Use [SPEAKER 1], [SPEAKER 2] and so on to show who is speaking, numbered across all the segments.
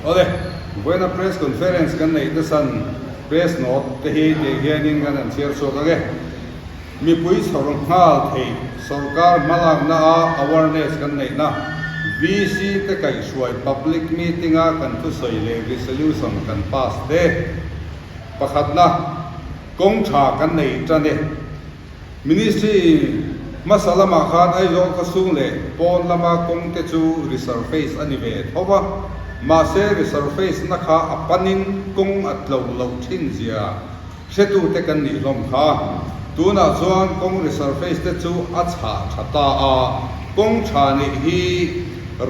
[SPEAKER 1] ole buena press conference kan nei ta san press note te hi te hianin kan an share so ka ge mi pui sorong hal thei sarkar malak na awareness kan nei na VC te kai suai public meeting a kan tu soi le resolution kan pass te pakhat na kong tha kan nei chane ministry masala ma khan ai zo ka sung le pon lama kong te chu resurface ani ve thowa ma se resurface na kha apanin kong atlo lo thin zia setu te kan ni lom kha tuna chuan kong resurface te chu a cha thata a kong tha ni hi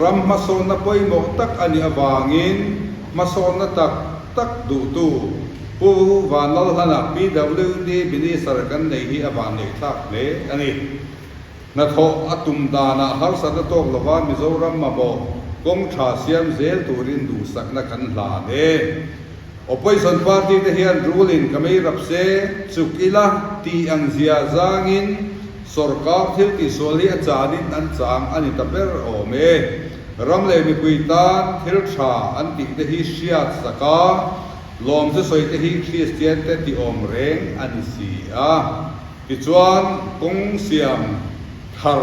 [SPEAKER 1] ram mason na poi mo tak ani awangin mason na tak du tu pu van lal hana PWD minister kan nei hi awang nei thak le ani na tho atum dana har sa na tok lawa Mizoram ma bo kong tha siam zel turin du sak na kan la de opposition party te hian ruling kamei rapse chukila ti ang zia zangin sarkar thil ti soli achanin an chang ani taper ome ramle mi puitan thil tha an ti te hi siat saka lom se soi te hi Christian te ti om reng ani si a ti chuan kong siam thar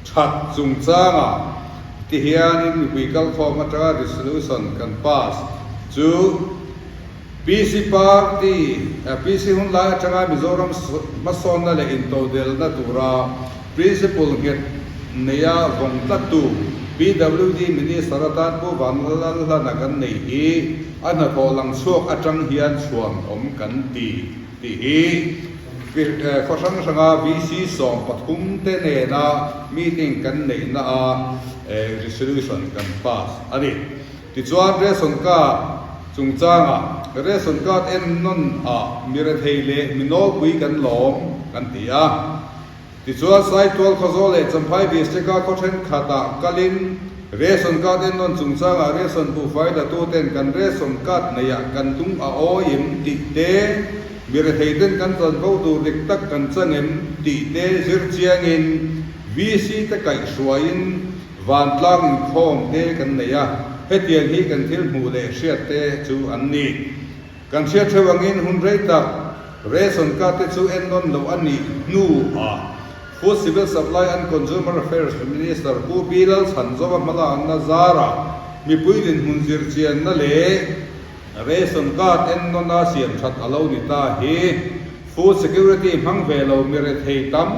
[SPEAKER 1] that chung changa ti hianin mi puikal form atra resolution kan pass chu PC party PC hun la changa Mizoram mason na le into del na tura principal get neya vong tatu PWD minister atan po vanlal la na kan nei hi ana ko lang suak atang hian chuan om kan ti hi khosang sanga VC som pathum te ne na meeting kan nei na resolution kan pass ani ti chuan reson ka chungchanga reson card en non a mira theile minol pui kan lom kan tia ti chuan sai tol khozole champhai biseka kothen khata kalin reson card en non chungchanga reson bu faida tu ten kan reson card neya kan tung a o im ti te mira theiden kan chan bo du dik tak kan changem ti te zir chiangin VC te kai suain van tlang khom te kan neya hetiang hi kan thil mu le hriat te chu an ni kan hriat thewangin hun rei tak reson card te chu en non lo ani nu a food civil supply and consumer affairs minister ku bilal sanjova mala anna zara mi puilin hun zir chian na le reson card en non a siam that alo ni ta hi food security hang ve lo mi re thei tam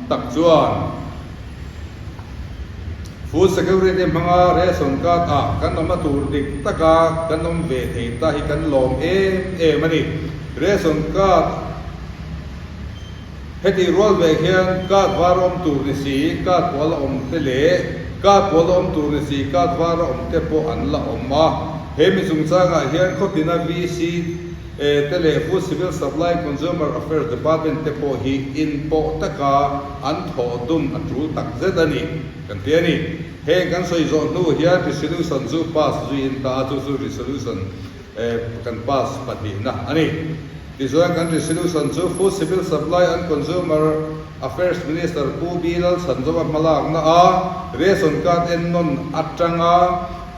[SPEAKER 1] tak chuan food security manga reson card a kan nom tur dik taka kan nom ve thei ta hi kan lom mani reson card heti rol ve hian card varom tur ni si card wal om te le card wal om tur ni si card var om te po an la om ma hemi chungchanga hian khotina VC tele food civil supply consumer affairs department te po hi in po taka an tho dum atul tak zedani kan tiani he kan soi zo nu hian resolution zu pass zu in ta zu resolution kan pass pati na ani this one kan resolution zu food civil supply and consumer affairs minister pu bilal sanjova malak na a reson card en non atanga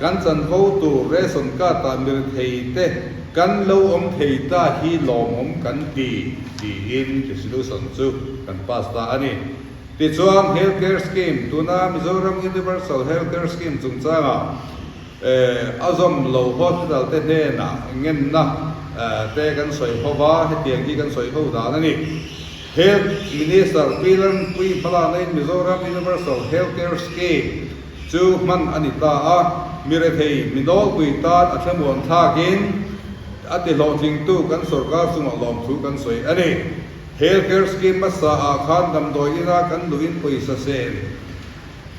[SPEAKER 1] kan chan vo tu reson card ta mir thei te kan lo om thei ta hi lom om kan ti in resolution chu kan pass ta ani ti chuan healthcare scheme tuna Mizoram universal healthcare scheme chungchanga azom lo hospital te ne na ngem na te kan soi howa he tiang ki kan soi ho da na ni health minister pilan pui phala nei Mizoram universal healthcare scheme chu man anita a mire thei minol pui ta athamon thakin ati lo jing tu kan sarkar suma lom thu kan soi ani healthcare scheme masa a khan dam doi ina kan luin poisa sen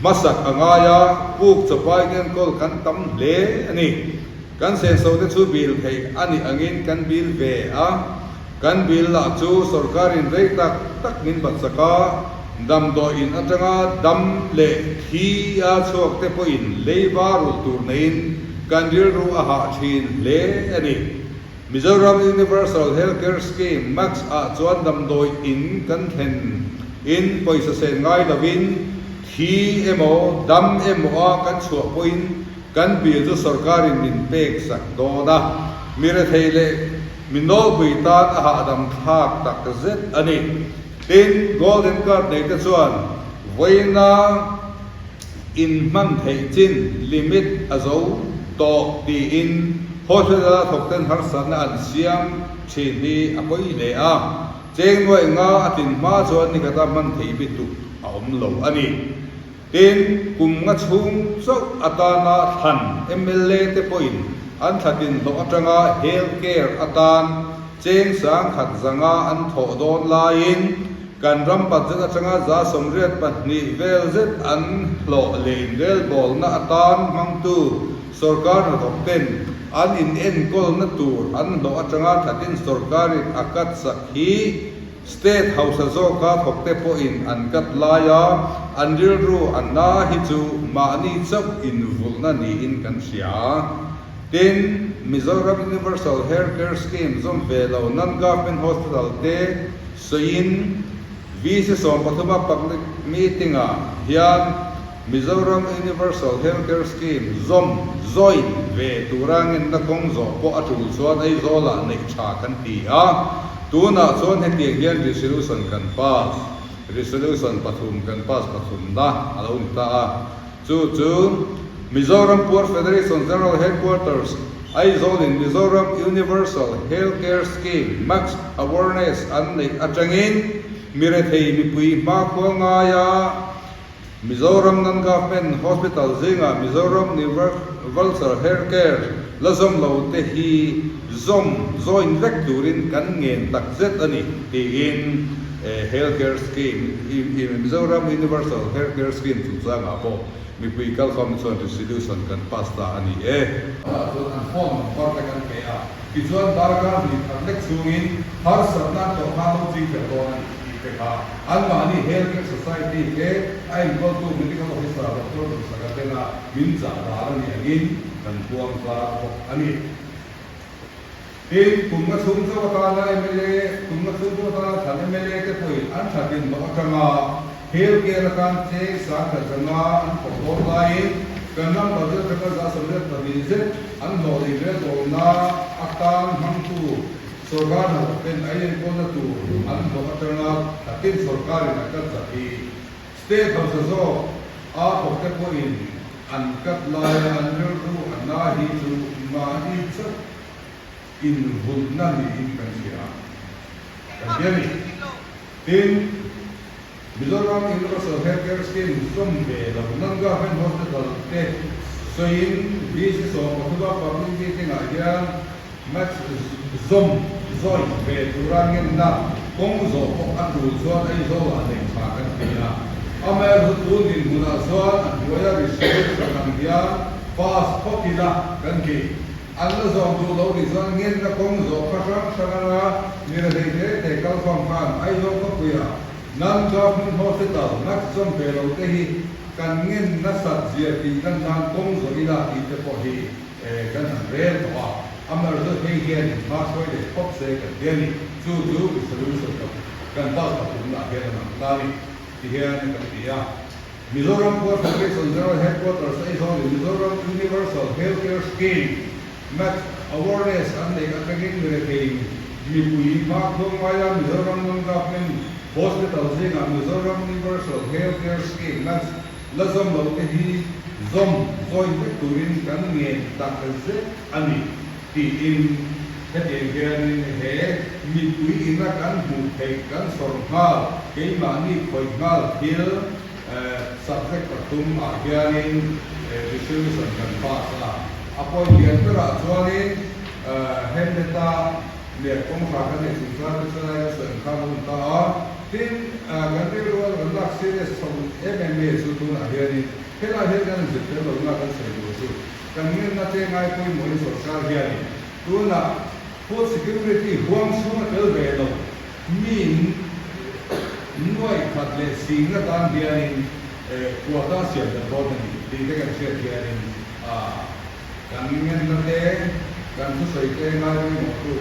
[SPEAKER 1] masak angaya puk chapai gen kol kan tam le ani kan sen so te chu bil thei ani angin kan bil ve a kan bil la chu sarkarin rei tak nin bat saka dam do in atanga dam le thi a chok te po in leibar tur nein kan dir ru a ha thin le ani Mizoram Universal Healthcare Scheme max a chuan dam doi in kan then in poisa sen ngai lovin thi emo dam emo a kan chua poin กันปีจุสรการินมินเป็กสักโดนะมีเรทเลมินโนบุยตาอาหาดำทากตักเซตอันนี้ตินโกลเด้นการ์ดในกระทรวงไว้นาอินมันเฮจินลิมิตอาโซโตดีอินโฮสเทลทกเต็นฮาร์สันอันเซียมชีนีอภัยเลอาเจงไว้งาตินมาส่วนนี้ก็ตามมันเฮบิตุอมโลอันนี้ตินกุมงัดชุงโซอัตานาทันเอเมเลเตปอินอันทัดินโลอัตงาเฮลเคร์อัตานเจงสังขัดสังอาอันโถโดนลายินการรำปัจจัยจังอาจะสมเร็จปัจนิเวลเซตอันโลเลนเรลบอลนัตานมังตูสรการนักเต้นอันอินเอ็นกอลนัตูอันโลจังอาทัดินสรการิอากัดสักฮีสเตทเฮาส์โซกาทกเตปอินอันกัดลายาอันดิลรูอันนาฮิจูมานีจับอินวุลนันีอินกันเสียตินมิโซรัมยูนิเวอร์ซัลเฮลท์แคร์สกีมซอมเวลานันกาเป็นโฮสพิทอลเตสินVisi som pathuma public meeting a hian Mizoram Universal Healthcare Scheme join ve turangin na kong zo po atul chuan ai zola nei tha kan ti a tuna chuan heti hian resolution kan pass resolution pathum na alo ni ta a chu Mizoram Poor Federation General Headquarters ai zol in Mizoram Universal Healthcare Scheme max awareness an nei atangin Mire thei mi pui ma khwa nga ya Mizoram non government hospital zinga Mizoram Universal Healthcare lazom lo te hi join vek turin kan ngen tak zet ani ti in healthcare scheme in Mizoram Universal Healthcare Scheme chu changa po mi pui kal khom chon resolution kan pasta ani so an form for the kan pe a ki chuan darka ni thak chungin har sabna to ha lo chi ka to Almani Healthcare Society ke ai go to medical officer doctor sakatena minza darani agin kan puang sa ani tin kunga sumsa watala MLA kunga sumsa watala thane MLA ke poi an thakin lo atanga healthcare kan che sa thanga an photo line kanam budget ka za samret padize an lo ri to na atan hamtu सरकार न आईएन को न तू अन दोकटना तकिन सरकार न कत जाती स्टेट हाउस जो आ होते को इन कत लाय अंडर टू अन्ना ही टू मानी च इन भुलना नि इन कंसिया कंसिया तीन मिजोरम यूनिवर्सल हेल्थकेयर स्कीम सोमबे लबनंगा हेल्थ हॉस्पिटल ते सोइन बीस सो पतुबा पब्लिक मीटिंग आया Max zoi ve turangin na kong zo ko atu chuan ai zo la nei tha kan tia amer hu din muna chuan boya research kan dia fast popila kan ki alla zo du lo ni chuan ngen na kong zo ka sangana ni re te kal khom khan ai zo ko puya nan government hospital max zom pe lo te hi kan ngen na sat zia ti nan nan kong zo ila ti te po hi kan re to Amar the Hagen, Masway, the Popsek, and Delhi, two solutions can pass from the Hagen, the Hagen, and the Mizoram Poor Federation General Headquarters is on the Mizoram Universal Healthcare Scheme, max awareness and the academic military. Mipui, Maya, Mizoram non-government hospital, Zinga, Mizoram Universal Healthcare Scheme, max Lazam Lotehi, Zom, Zoin Victorin, Kanien, Takase, Ani. Ti in heti hian he mi pui in ra kan mu thei kan sormal ke mani khoi mal thil subject pathum a hian resolution kan pass a apoi hian ra chuani hendeta le kong kha kan nei sung sa san kha mun ta tin kan ri ro kan lak series som MMA su tu na hian hela he kan zit lo na kan se lo su Kami na te ngai pui mo sorkar hian tu na food security huang suma tel ve lo min noi khat le sing na tan hian quota sia da bo ni ti te kan se hian kami na te kan su soi te ngai mo tu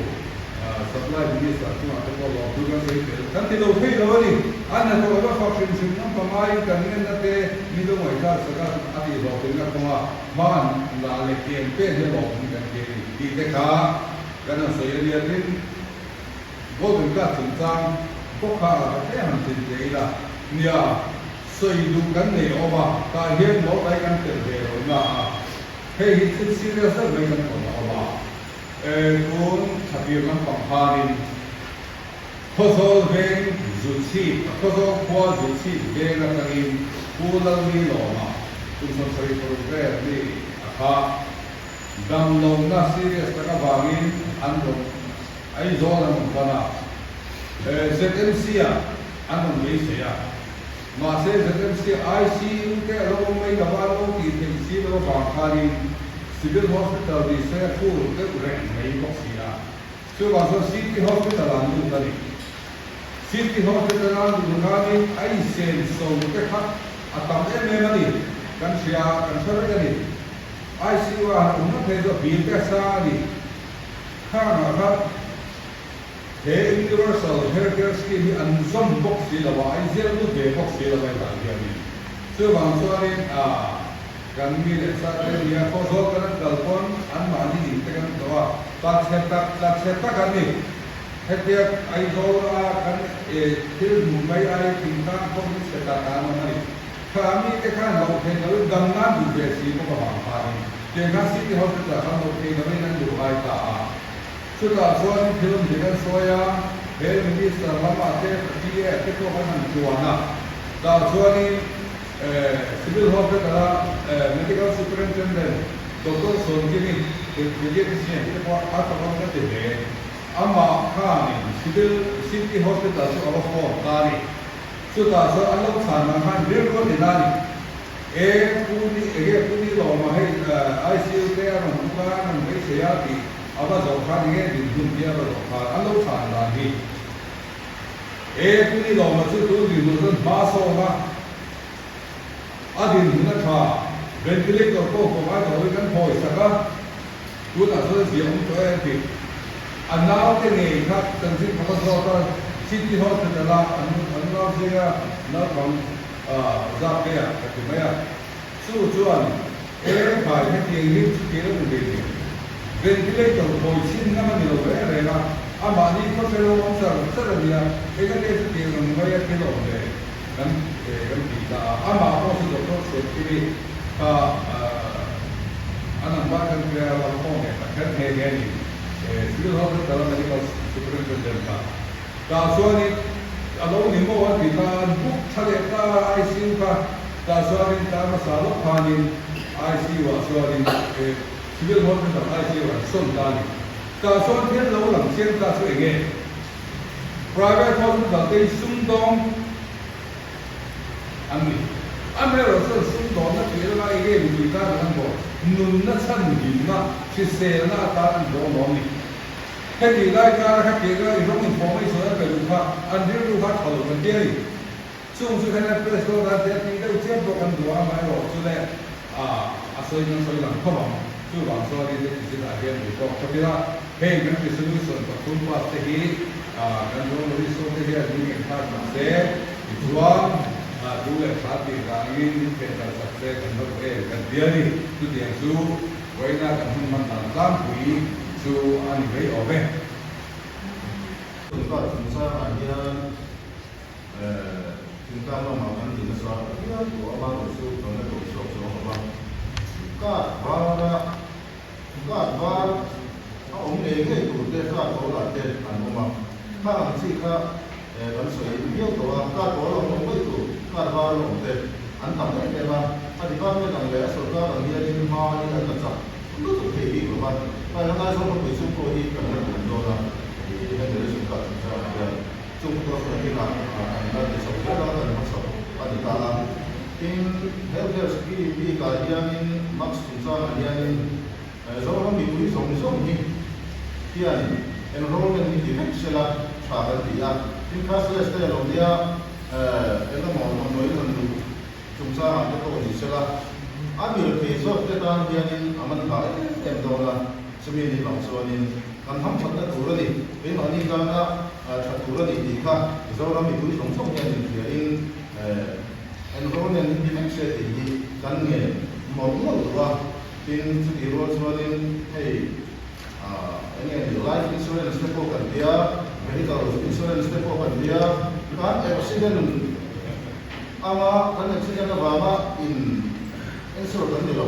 [SPEAKER 1] supply minister ที่มาเป็นตัวดูกันเองทั้งที่เราให้เรานี่อันนั้นตัวเราฟังสิ่งนั้นประมาณกันเนี่ยนั่นเองมีตัวหมายการสักการอดีตเราเป็นนักว่าบ้านลาเล็กเองเป็นเรื่องของกันเองดีแต่ขากันนั่นเสียเรียนนี่บ่ถึงกับถึงจังพวกข้าแค่หันถึงใจละเนี่ยสวยดูกันเนี่ยออกมาการเห็นเราไปกันเต็มเดียวนะเฮ้ยที่ซีเรียสไม่กันคนออกมาคุณทับยังปังพานินทศเวงจุดชีทศขวาจุดชีเวงนั่นเองผู้เล่ามีหล่อมาคุณสมศรีโปรเกรสนี่อาดำลงน่าซีเรียสตะกับวางินอันตรงไอ้โซนนั้นก็น่ะZMC อันนั้นไม่ใช่มาเสร็จ ZMC ICU แค่เราไม่กับว่าเราที่เป็นซีเราบางครั้ง Civil Hospital ดีเสียผู้เด็กแรงไม่บอกเสียช่วยว่าส่วน City Hospital อันนู้นกันนี่ City Hospital อันนู้นกันนี่ไอ้เซนส่งแค่พักอัตราเอ็มเอ็มนี่กันเสียกันเสียกันนี่ ICU อันนู้นเป็นตัวบีบแค่ซานี่ข้างนะครับ Universal Healthcare Scheme อันซ้ำบอกเสียแล้วว่าไอ้เจ้าลูกเด็กบอกเสียแล้วไปต่างกันนี่ช่วยว่าส่วนนี้กันมีเรื่องสักเรื่องนี้พอสอบกันตลอดอันมาที่นี่แต่กันตัวตัดเส้นกันนี่เหตุการณ์ไอ้โซล่ากันที่มุ่งไปไอ้ทิ้งทางคนที่เสด็จการมันนี่ถ้ามีแต่การเราเห็นเราดังนั้นดูเด็กสิมันก็บางครั้งเด็กนักสิ่งที่เขาจะทำเราเองเราไม่นั่งดูไอ้ตาสุดท้ายส่วนที่เราเด็กสวยเฮลมิสต์มามาเทปที่ที่ตัวเขาทำตัวนะแต่ส่วนนี้Civil Hospital Medical Superintendent Dr. Sonkini pediatrician itu apa orang kata deh, amma kami City Hospital itu apa pun tadi, sudah so alam sana kan dia pun dinari, puni lama ICU dia orang bukan mereka siapa, apa dokter dia di dunia dokter alam sana lagi, puni lama itu di dunia masuk lah. Adin nak ventilator ko provide hoy kan hoy saka tu na so siam to ai anau te ne khat tan sin phato so ta City Hospital la anau se ga na bang za pe ya ka me ya su chuan bai ne ti ni ti lo ni ni ventilator ko sin na ma ni lo re na ama ni ko se lo on sa sa ni ya e ka te ti lo ma ya ke lo ne kan kita ama apa sih dokter seperti anak bahkan dia lapor ya kan ini Civil Hospital Medical Superintendent kalau soalnya kalau ni mau kita book cari ICU kalau soalnya kita masalah panin ICU soalnya Civil Hospital ICU soalnya kalau soalnyaเราหลังเช่นก็ช่วยเงี้ย private hospital ที่สุ่มดองอันนี้เราส่วนสุ่มดอนนักเรียนมาเองมีการทำบ่นุ่นนักสั่งหินนะที่เซลน่าตาอันโดนน้องนี่แค่ดีได้การแค่เกี่ยวกับเรื่องอินโฟไม่สนใจลูกค้าอันนี้ลูกค้าเขาเป็นเดียร์ช่วงสุดท้ายเพรสโตรันเดียร์ที่ได้เชื่อมโยงกันดูอะไรหรอกสุดท้ายอาศัยนั่งสอยหลังเข้ามาช่วยบางส่วนที่จะติดอาเจียนหรือก็เพราะว่าเฮ้ยมันเป็นสิ่งที่ส่วนประกอบว่าเสียกันโดนบริสุทธิ์ที่จะมีเงินค่ามาเสียอีกส่วนดูแลสามีการเงินเป็นการสักเซกันหมดกันเดียร์ทุกอย่างสู้ไว้หน้ากันมันต่างกันคุยสู้อันนี้ไม่ออกไป
[SPEAKER 2] ถึงก็ถึงสร้างอันนี้ถึงการลงมาอันนี้นะครับที่เราตัวบ้านเราสู้ตรงนี้ตัวสอบสวนบ้างก็ว่าเอาองค์เองให้ตัวเด็กก็ตัวหลักเด็กอันนั้นมาถ้าอันที่ก็มันสวยเยี่ยมตัวก็ตัวเราลงไม่ถูกก็ว่าลงเด็กอันทำได้ไหมว่าอธิบายไม่ได้เลยสุดก็อันนี้ที่มานี่ก็จะก็ถูกเทดีกว่าไปแล้วก็สมมติไปสู้โคอีกันแล้วถึงโดนละที่ให้เด็กสุดก็จะสู้ตัวคนที่ละอันนี้สุดก็แล้วแต่มาสอบอันนี้ตาละที่เฮลเทอร์สกีบีการเรียนมักสุดท้ายเรียนสมมติมีผู้ที่ส่งนี่ที่อันนี้ enrollment ที่ไม่ใช่ละชาติที่ที่คลาสเลสเตอร์เราเดียเรามองมันไม่ทันดูจุดสร้างจะต้องดีใช่ละอันนี้เราเคยสอบจะตามเรียนอามันขายเต็มตัวละ สมัยนี้เราส่วนนี้การทำชัดตัวนี้เป็นอันนี้การชัดตัวนี้ดีค่ะเรามีผู้ส่งส่งเนี่ยที่อันเราเนี่ยที่ไม่ใช่ที่กันเนี่ยมองว่าเป็นที่เราส่วนนี้ให้อันนี้ life insurance เนี่ยพวกกันเดีย medical insurance เนี่ยพวกกันเดียการ accident อามาการ accident ก็ว่ามา insure กันเดียว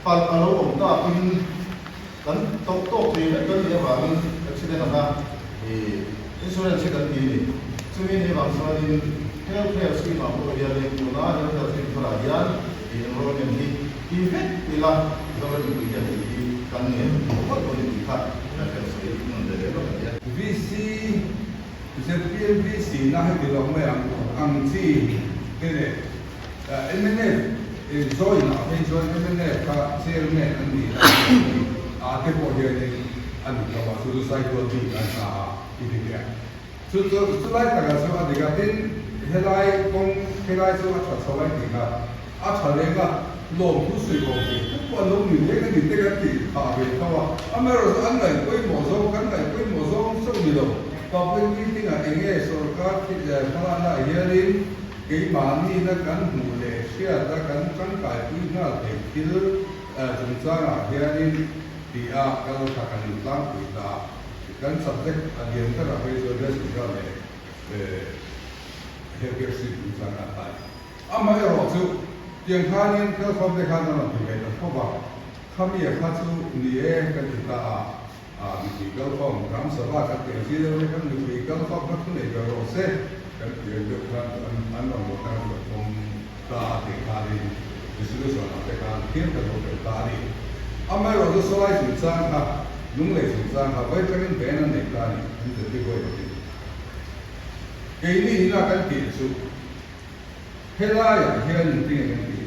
[SPEAKER 2] ปันเราผมก็เป็นกันตกปีแล้วก็เรียกว่ามัน accident นะครับinsurance กันดีซึ่งมีบางส่วนที่ healthcare scheme ของบริษัทเองอยู่นะ healthcare scheme ขนาดใหญ่enrollment ที่เวทีละเราเป็นบริษัทที่กันเนี่ยก็ตัวนี้ครับhealthcare scheme นั่นเองก็เนี่ย
[SPEAKER 1] VC จะเปลี่ยน VC นะให้ดูไม่อังที่เนี่ยMNF โซนนะเป็นโซน MNF ก็เซลล์เนี่ยอันนี้อาจจะพอเดียวนี้อันนี้ก็ว่าสุดท้ายตัวที่กันอีกทีอ่ะสุดท้ายแต่ก็สวัสดีครับที่เฮลัยคงเฮลัยสวัสดิ์สวัสดีครับอาจารย์ก็ลงผู้สื่อข่าวทุกวันลงอยู่เนี่ยก็ติดกันติดข่าวเลยเขาว่าอเมริกาอันไหนก็เหมาะสมกันไหนก็เหมาะสมสักนิดเดียวก็เป็นที่ที่ไหนเองสุรการที่จะพลังได้เยอะเลยกี่บ้านนี่นักการเมืองเลยเชื่อนักการกันกายพื้นหน้าเด็กที่จุดสร้างเฮียนี่ที่ก็ถ้ากันตั้งคุยได้กัน subject เรียนก็เราไปส่วนเรื่องสิ่งที่เราเกี่ยวกับสิ่งที่สร้างได้ไม่รู้สึกยังข้านี่ก็ความเป็นข้านั่นเป็นไงแต่เพราะว่าข้ามีข้าสู้นี่กันถึงมีก็ข้องรำสบายกันเกี่ยวกับที่เราเนี่ยกันมีก็ข้องก็ทุกอย่างเราเสร็จกันเกี่ยวกับการอันนั้นเราทำแบบคงตาเด็กขาดีดิสคุสอนเด็กขาเทียบกับเราเป็นตาดีไม่รู้สึกสลายสุดสั้นครับนุ่งเลยสุดสั้นครับไว้จะเป็นแบนนั่นเด็กตาดีที่จะที่ไว้ที่เกี่ยนี่น่ากันเกี่ยวสุดเฮล่าอย่างเฮล่าหนึ่งที่กันที่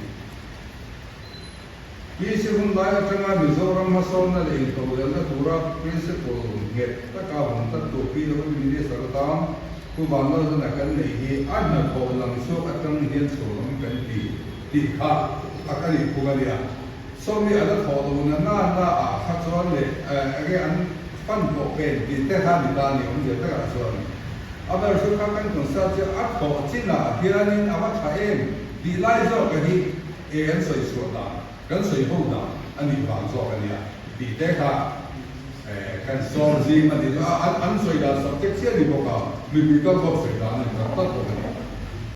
[SPEAKER 1] ยี่สิบคนได้จังหวะมิโซรัมมาโซนนั่นเองตัวเดียวนะตัวรับ principle เก็บตะก้าวันตัดตัวพี่เราไม่ได้สักตามผู้บางเราจะนักกันเลยที่อันนั้นเขาหลังสู้อัตตังเฮียนสู้หลังกันที่ข้าอักนี่ผู้กันเนี่ยสมัยอันนั้นเขาตัวนั้นน่าขัดสนเลยอันฟันโตเป็นที่เตะท่าดิตานี่ผมจะเตะขัดสนอาแบบสุดท้ายกันสัจจะอัดเขาจีน่าที่นั่นอาวัชเองดีไล่โซ่กันที่กันสวยสวยตากันสวยหูตาอันนี้บางโซ่กันเนี่ยดีเตะค่ะกันสอนซีมันดีอันสวยตา subject เสียดีกว่ามีก็สวยตาเนี่ยตัดตัวกัน